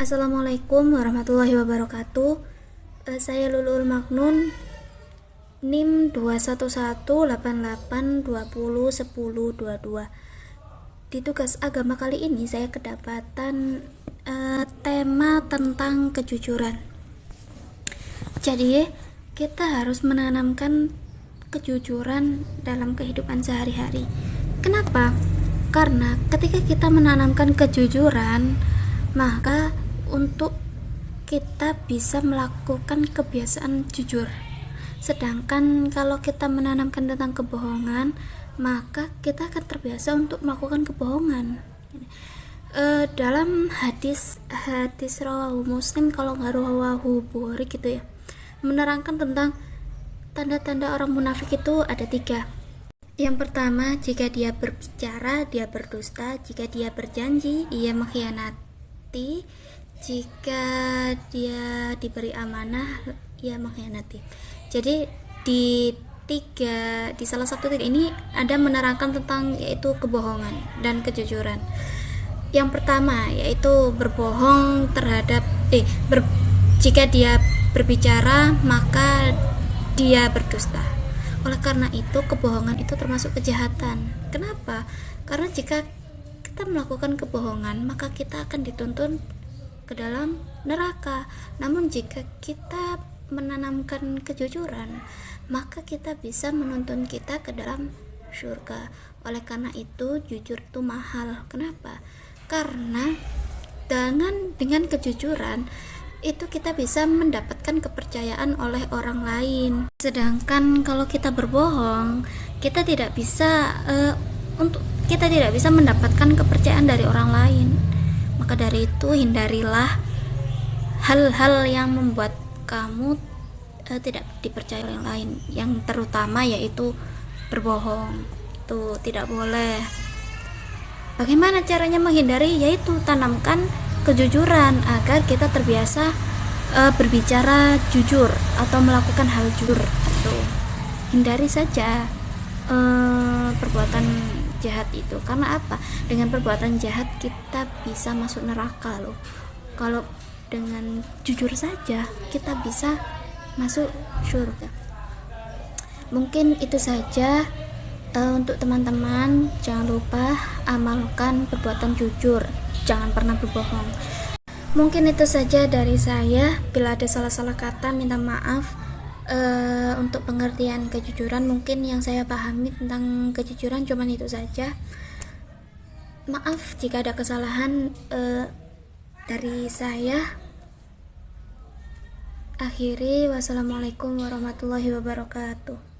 Assalamualaikum warahmatullahi wabarakatuh. Saya Lulul Maknun, NIM 21188201022. Di tugas agama kali ini saya kedapatan tema tentang kejujuran. Jadi kita harus menanamkan kejujuran dalam kehidupan sehari-hari. Kenapa? Karena ketika kita menanamkan kejujuran, maka untuk kita bisa melakukan kebiasaan jujur. Sedangkan kalau kita menanamkan tentang kebohongan, maka kita akan terbiasa untuk melakukan kebohongan. Dalam hadis rawahu Muslim, kalau nggak rawahu Bukhari gitu ya, menerangkan tentang tanda-tanda orang munafik itu ada 3. Yang pertama, jika dia berbicara, dia berdusta. Jika dia berjanji, ia mengkhianati. Jika dia diberi amanah, ia mengkhianati. Jadi di salah satu titik ini ada menerangkan tentang yaitu kebohongan dan kejujuran. Yang pertama yaitu berbohong terhadap jika dia berbicara maka dia berdusta. Oleh karena itu kebohongan itu termasuk kejahatan. Kenapa? Karena jika kita melakukan kebohongan maka kita akan dituntun ke dalam neraka. Namun jika kita menanamkan kejujuran maka kita bisa menuntun kita ke dalam surga. Oleh karena itu jujur itu mahal. Kenapa? Karena dengan kejujuran itu kita bisa mendapatkan kepercayaan oleh orang lain. Sedangkan kalau kita berbohong, kita tidak bisa mendapatkan kepercayaan dari orang lain. Maka dari itu hindarilah hal-hal yang membuat kamu tidak dipercaya oleh orang lain. Yang terutama yaitu berbohong. Itu tidak boleh. Bagaimana caranya menghindari? Yaitu tanamkan kejujuran agar kita terbiasa berbicara jujur atau melakukan hal jujur. Hindari saja perbuatan jahat itu. Karena apa? Dengan perbuatan jahat kita bisa masuk neraka loh. Kalau dengan jujur saja kita bisa masuk surga. Mungkin itu saja untuk teman-teman. Jangan lupa amalkan perbuatan jujur, jangan pernah berbohong. Mungkin itu saja dari saya. Bila ada salah-salah kata minta maaf. Untuk pengertian kejujuran mungkin yang saya pahami tentang kejujuran cuman itu saja. Maaf jika ada kesalahan dari saya. Akhiri, wassalamualaikum warahmatullahi wabarakatuh.